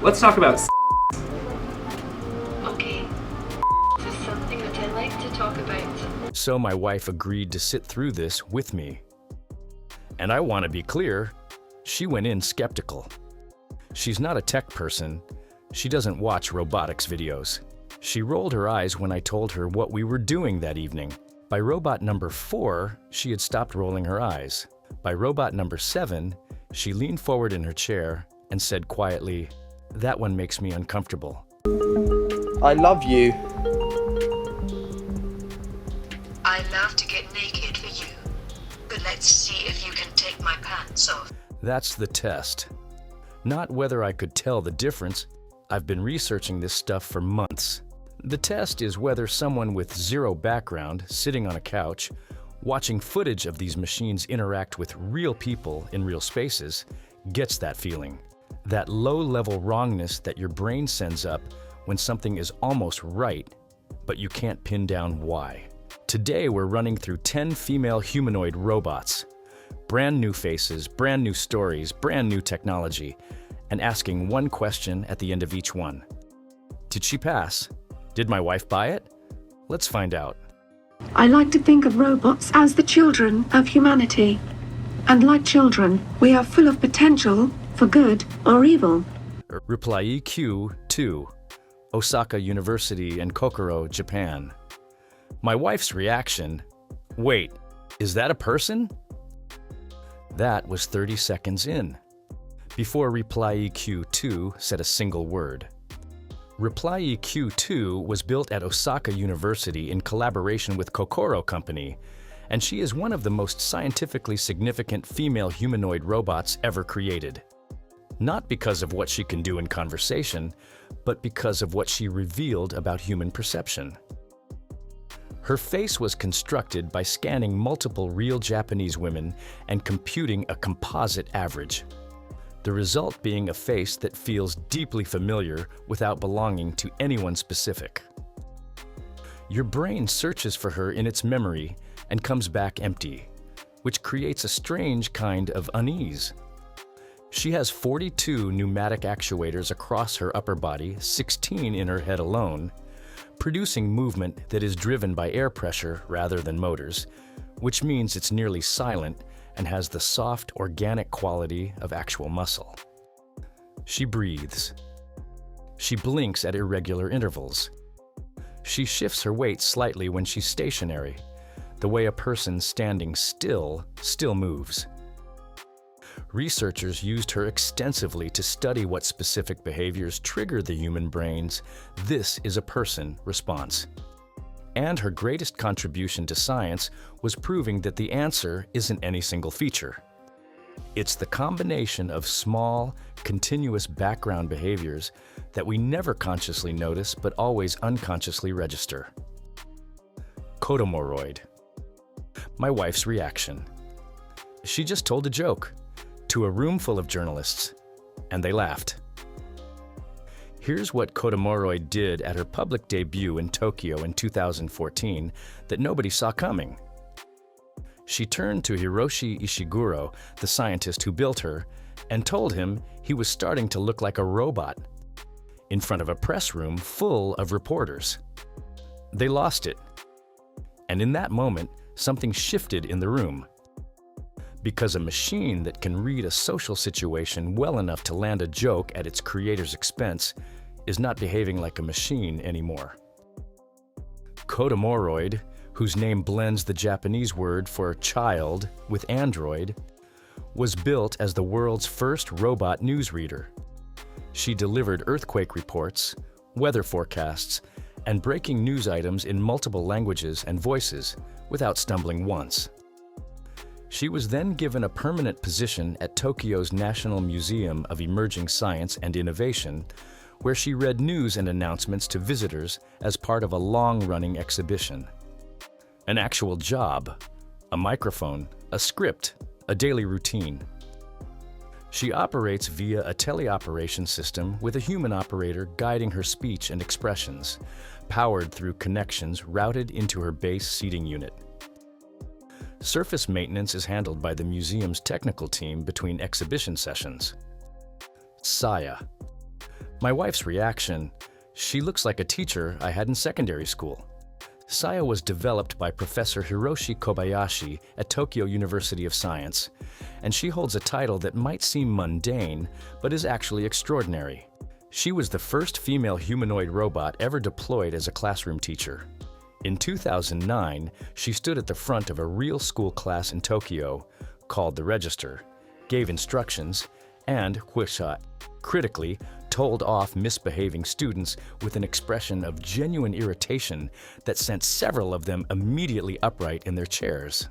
Let's talk about Okay. This is something that I like to talk about. So my wife agreed to sit through this with me. And I want to be clear, she went in skeptical. She's not a tech person. She doesn't watch robotics videos. She rolled her eyes when I told her what we were doing that evening. By robot number 4, she had stopped rolling her eyes. By robot number 7, she leaned forward in her chair and said quietly, "That one makes me uncomfortable." I love you. I love to get naked for you, but let's see if you can take my pants off. That's the test. Not whether I could tell the difference. I've been researching this stuff for months. The test is whether someone with zero background, sitting on a couch, watching footage of these machines interact with real people in real spaces, gets that feeling. That low-level wrongness that your brain sends up when something is almost right, but you can't pin down why. Today we're running through 10 female humanoid robots. Brand new faces, brand new stories, brand new technology, and asking one question at the end of each one. Did she pass? Did my wife buy it? Let's find out. I like to think of robots as the children of humanity. And like children, we are full of potential for good or evil. Reply Q2, Osaka University and Kokoro, Japan. My wife's reaction, "Wait, is that a person?" That was 30 seconds in, before Reply Q2 said a single word. Reply Q2 was built at Osaka University in collaboration with Kokoro Company, and she is one of the most scientifically significant female humanoid robots ever created. Not because of what she can do in conversation, but because of what she revealed about human perception. Her face was constructed by scanning multiple real Japanese women and computing a composite average. The result being a face that feels deeply familiar without belonging to anyone specific. Your brain searches for her in its memory and comes back empty, which creates a strange kind of unease. She has 42 pneumatic actuators across her upper body, 16 in her head alone, producing movement that is driven by air pressure rather than motors, which means it's nearly silent and has the soft, organic quality of actual muscle. She breathes. She blinks at irregular intervals. She shifts her weight slightly when she's stationary, the way a person standing still moves. Researchers used her extensively to study what specific behaviors trigger the human brain's "this is a person" response. And her greatest contribution to science was proving that the answer isn't any single feature. It's the combination of small, continuous background behaviors that we never consciously notice but always unconsciously register. Kodomoroid. My wife's reaction. She just told a joke to a room full of journalists, and they laughed. Here's what Kodomoroid did at her public debut in Tokyo in 2014 that nobody saw coming. She turned to Hiroshi Ishiguro, the scientist who built her, and told him he was starting to look like a robot in front of a press room full of reporters. They lost it. And in that moment, something shifted in the room. Because a machine that can read a social situation well enough to land a joke at its creator's expense is not behaving like a machine anymore. Kodomoroid, whose name blends the Japanese word for child with android, was built as the world's first robot newsreader. She delivered earthquake reports, weather forecasts, and breaking news items in multiple languages and voices without stumbling once. She was then given a permanent position at Tokyo's National Museum of Emerging Science and Innovation, where she read news and announcements to visitors as part of a long-running exhibition. An actual job, a microphone, a script, a daily routine. She operates via a teleoperation system with a human operator guiding her speech and expressions, powered through connections routed into her base seating unit. Surface maintenance is handled by the museum's technical team between exhibition sessions. Saya. My wife's reaction, she looks like a teacher I had in secondary school. Saya was developed by Professor Hiroshi Kobayashi at Tokyo University of Science, and she holds a title that might seem mundane, but is actually extraordinary. She was the first female humanoid robot ever deployed as a classroom teacher. In 2009, she stood at the front of a real school class in Tokyo, called the Register, gave instructions, and, critically, told off misbehaving students with an expression of genuine irritation that sent several of them immediately upright in their chairs.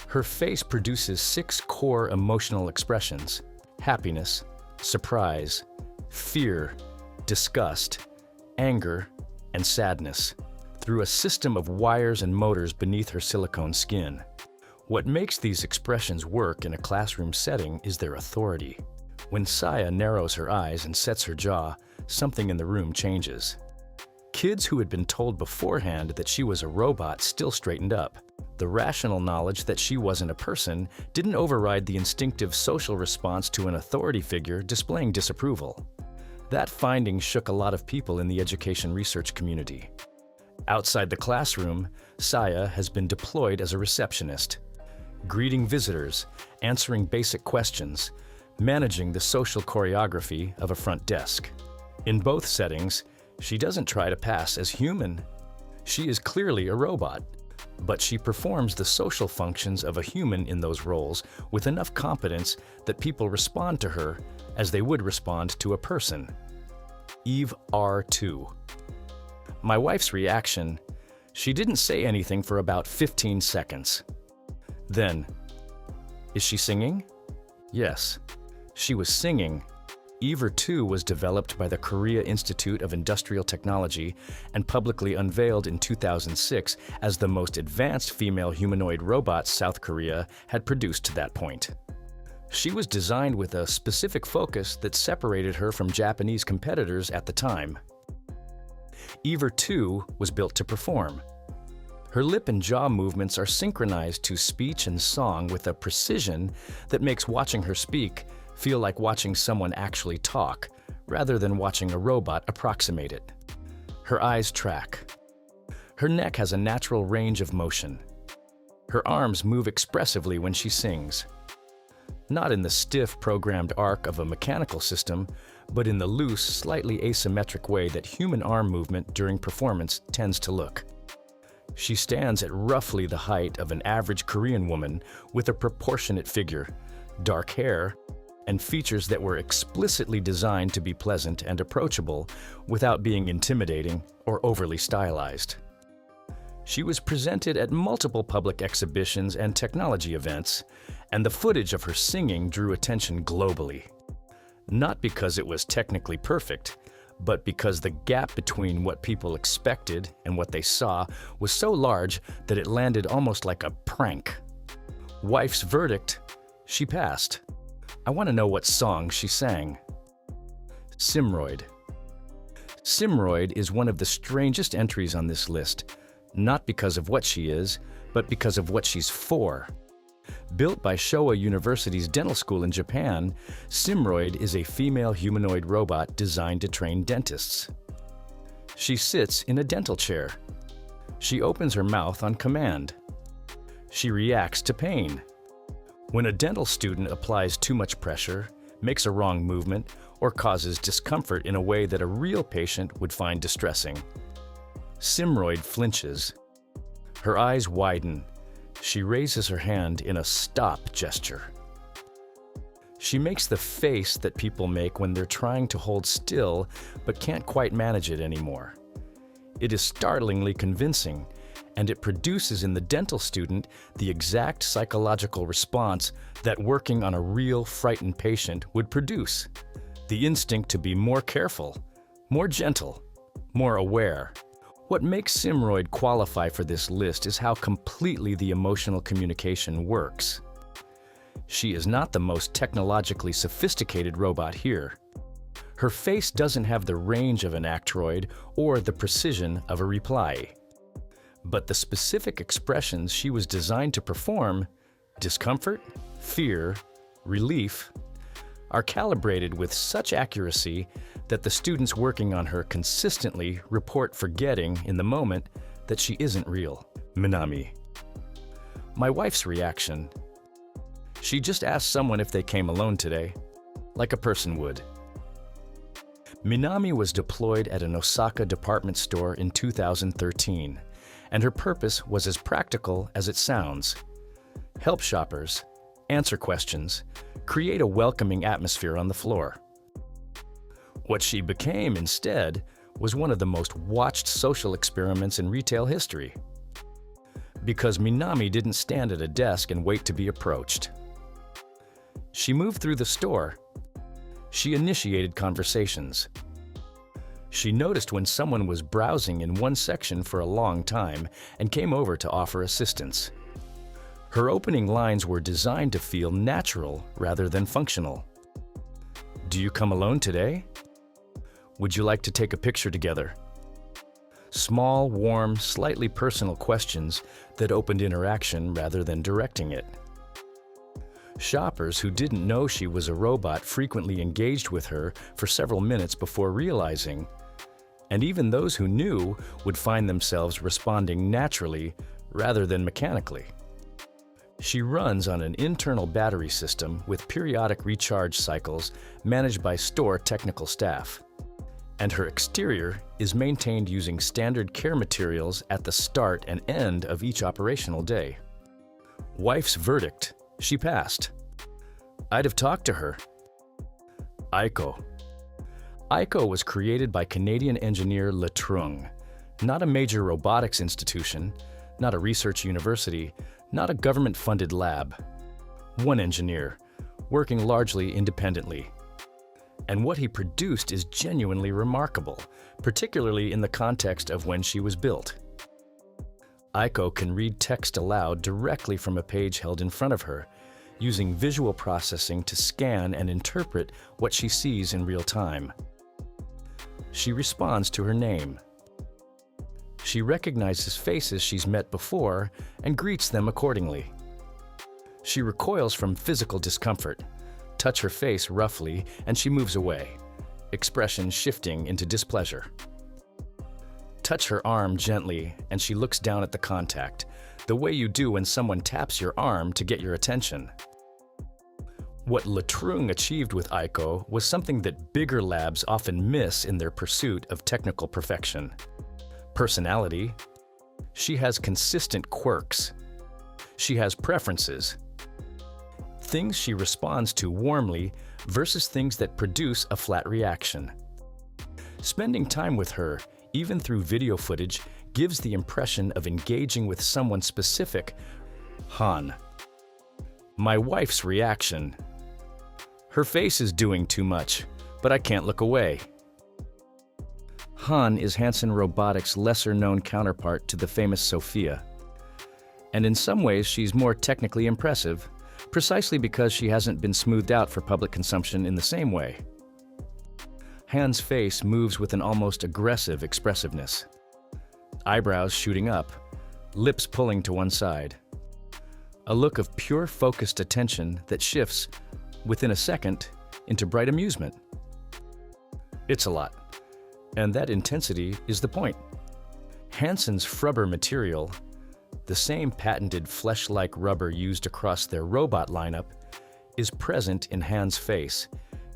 Her face produces 6 core emotional expressions: happiness, surprise, fear, disgust, anger, and sadness, through a system of wires and motors beneath her silicone skin. What makes these expressions work in a classroom setting is their authority. When Saya narrows her eyes and sets her jaw, something in the room changes. Kids who had been told beforehand that she was a robot still straightened up. The rational knowledge that she wasn't a person didn't override the instinctive social response to an authority figure displaying disapproval. That finding shook a lot of people in the education research community. Outside the classroom, Saya has been deployed as a receptionist, greeting visitors, answering basic questions, managing the social choreography of a front desk. In both settings, she doesn't try to pass as human. She is clearly a robot, but she performs the social functions of a human in those roles with enough competence that people respond to her as they would respond to a person. Eve R2. My wife's reaction, she didn't say anything for about 15 seconds. Then, is she singing? Yes, she was singing. Eve R2 was developed by the Korea Institute of Industrial Technology and publicly unveiled in 2006 as the most advanced female humanoid robot South Korea had produced to that point. She was designed with a specific focus that separated her from Japanese competitors at the time. Eve R2 was built to perform. Her lip and jaw movements are synchronized to speech and song with a precision that makes watching her speak feel like watching someone actually talk, rather than watching a robot approximate it. Her eyes track. Her neck has a natural range of motion. Her arms move expressively when she sings. Not in the stiff, programmed arc of a mechanical system, but in the loose, slightly asymmetric way that human arm movement during performance tends to look. She stands at roughly the height of an average Korean woman with a proportionate figure, dark hair, and features that were explicitly designed to be pleasant and approachable without being intimidating or overly stylized. She was presented at multiple public exhibitions and technology events, and the footage of her singing drew attention globally. Not because it was technically perfect, but because the gap between what people expected and what they saw was so large that it landed almost like a prank. Wife's verdict, she passed. I want to know what song she sang. Simroid. Simroid is one of the strangest entries on this list, not because of what she is, but because of what she's for. Built by Showa University's dental school in Japan, Simroid is a female humanoid robot designed to train dentists. She sits in a dental chair. She opens her mouth on command. She reacts to pain. When a dental student applies too much pressure, makes a wrong movement, or causes discomfort in a way that a real patient would find distressing, Simroid flinches. Her eyes widen. She raises her hand in a stop gesture. She makes the face that people make when they're trying to hold still but can't quite manage it anymore. It is startlingly convincing, and it produces in the dental student the exact psychological response that working on a real frightened patient would produce. The instinct to be more careful, more gentle, more aware. What makes Simroid qualify for this list is how completely the emotional communication works. She is not the most technologically sophisticated robot here. Her face doesn't have the range of an Actroid or the precision of a reply. But the specific expressions she was designed to perform, discomfort, fear, relief, are calibrated with such accuracy that the students working on her consistently report forgetting in the moment that she isn't real. Minami. My wife's reaction. She just asked someone if they came alone today, like a person would. Minami was deployed at an Osaka department store in 2013, and her purpose was as practical as it sounds. Help shoppers, answer questions, create a welcoming atmosphere on the floor. What she became instead was one of the most watched social experiments in retail history. Because Minami didn't stand at a desk and wait to be approached. She moved through the store. She initiated conversations. She noticed when someone was browsing in one section for a long time and came over to offer assistance. Her opening lines were designed to feel natural rather than functional. Do you come alone today? Would you like to take a picture together? Small, warm, slightly personal questions that opened interaction rather than directing it. Shoppers who didn't know she was a robot frequently engaged with her for several minutes before realizing, and even those who knew would find themselves responding naturally rather than mechanically. She runs on an internal battery system with periodic recharge cycles managed by store technical staff. And her exterior is maintained using standard care materials at the start and end of each operational day. Wife's verdict: she passed. I'd have talked to her. Aiko. Aiko was created by Canadian engineer Letrung, not a major robotics institution, not a research university, not a government-funded lab. One engineer, working largely independently. And what he produced is genuinely remarkable, particularly in the context of when she was built. Aiko can read text aloud directly from a page held in front of her, using visual processing to scan and interpret what she sees in real time. She responds to her name. She recognizes faces she's met before and greets them accordingly. She recoils from physical discomfort. Touch her face roughly and she moves away, expression shifting into displeasure. Touch her arm gently and she looks down at the contact, the way you do when someone taps your arm to get your attention. What Letrung achieved with Aiko was something that bigger labs often miss in their pursuit of technical perfection. Personality. She has consistent quirks. She has preferences. Things she responds to warmly versus things that produce a flat reaction. Spending time with her, even through video footage, gives the impression of engaging with someone specific. Han. My wife's reaction. Her face is doing too much, but I can't look away. Han is Hanson Robotics' lesser-known counterpart to the famous Sophia. And in some ways, she's more technically impressive, precisely because she hasn't been smoothed out for public consumption in the same way. Han's face moves with an almost aggressive expressiveness. Eyebrows shooting up, lips pulling to one side. A look of pure focused attention that shifts, within a second, into bright amusement. It's a lot. And that intensity is the point. Hanson's Frubber material, the same patented flesh-like rubber used across their robot lineup, is present in Han's face,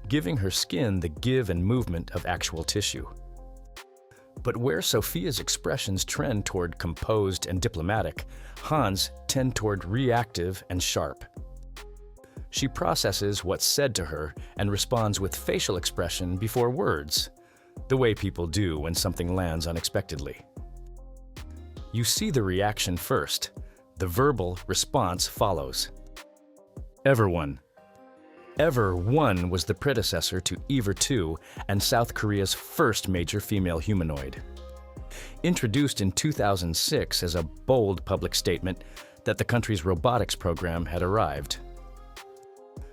giving her skin the give and movement of actual tissue. But where Sophia's expressions trend toward composed and diplomatic, Han's tend toward reactive and sharp. She processes what's said to her and responds with facial expression before words, the way people do when something lands unexpectedly. You see the reaction first. The verbal response follows. EverWe. EverWe was the predecessor to Ever2 and South Korea's first major female humanoid. Introduced in 2006 as a bold public statement that the country's robotics program had arrived.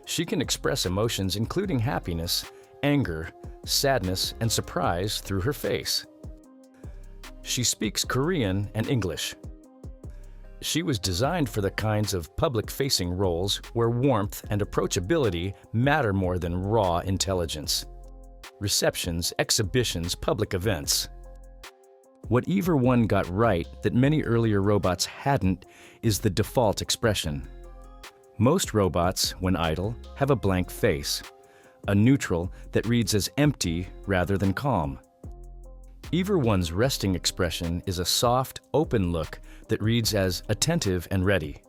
She can express emotions including happiness, anger, sadness, and surprise through her face. She speaks Korean and English. She was designed for the kinds of public-facing roles where warmth and approachability matter more than raw intelligence. receptions, exhibitions, public events. What EverWe got right that many earlier robots hadn't is the default expression. Most robots, when idle, have a blank face, a neutral that reads as empty rather than calm. EverWe's resting expression is a soft, open look that reads as attentive and ready.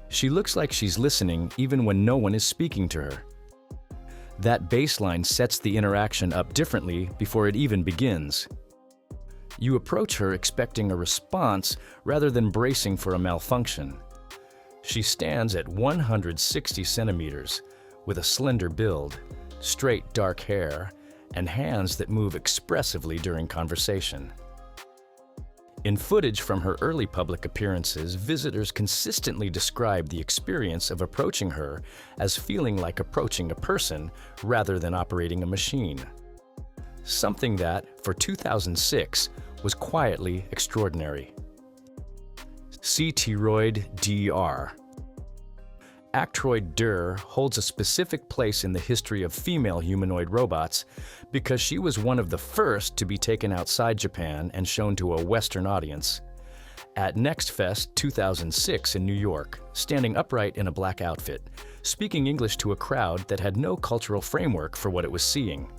She looks like she's listening even when no one is speaking to her. That baseline sets the interaction up differently before it even begins. You approach her expecting a response rather than bracing for a malfunction. She stands at 160 centimeters with a slender build, straight dark hair, and hands that move expressively during conversation. In footage from her early public appearances, visitors consistently describe the experience of approaching her as feeling like approaching a person rather than operating a machine. Something that, for 2006, was quietly extraordinary. Simroid DR. Actroid DR holds a specific place in the history of female humanoid robots because she was one of the first to be taken outside Japan and shown to a Western audience. At Next Fest 2006 in New York, standing upright in a black outfit, speaking English to a crowd that had no cultural framework for what it was seeing.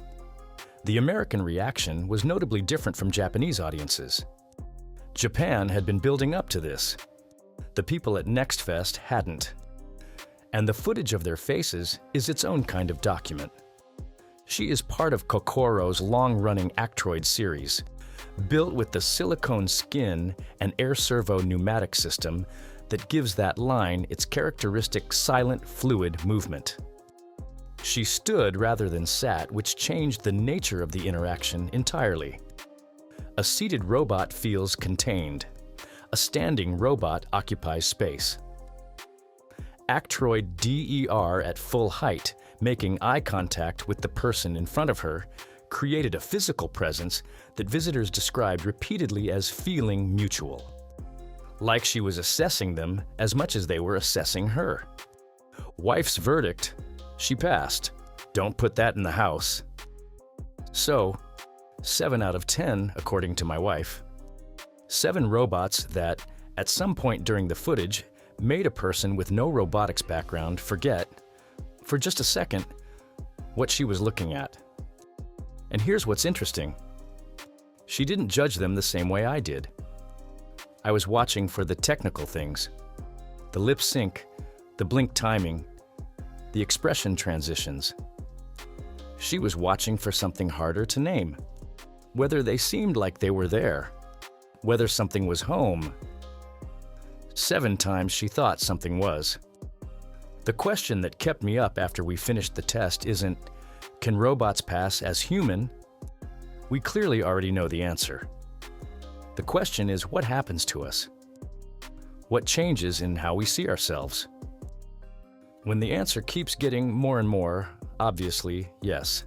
The American reaction was notably different from Japanese audiences. Japan had been building up to this. The people at Next Fest hadn't. And the footage of their faces is its own kind of document. She is part of Kokoro's long-running Actroid series, built with the silicone skin and air servo pneumatic system that gives that line its characteristic silent, fluid movement. She stood rather than sat, which changed the nature of the interaction entirely. A seated robot feels contained. A standing robot occupies space. Actroid DER at full height, making eye contact with the person in front of her, created a physical presence that visitors described repeatedly as feeling mutual. Like she was assessing them as much as they were assessing her. Wife's verdict: she passed. Don't put that in the house. So, 7 out of 10, according to my wife. 7 robots that, at some point during the footage, made a person with no robotics background forget, for just a second, what she was looking at. And here's what's interesting. She didn't judge them the same way I did. I was watching for the technical things, the lip sync, the blink timing, the expression transitions. She was watching for something harder to name, whether they seemed like they were there, whether something was home. 7 times she thought something was. The question that kept me up after we finished the test isn't, can robots pass as human? We clearly already know the answer. The question is, what happens to us? What changes in how we see ourselves? When the answer keeps getting more and more, obviously, yes.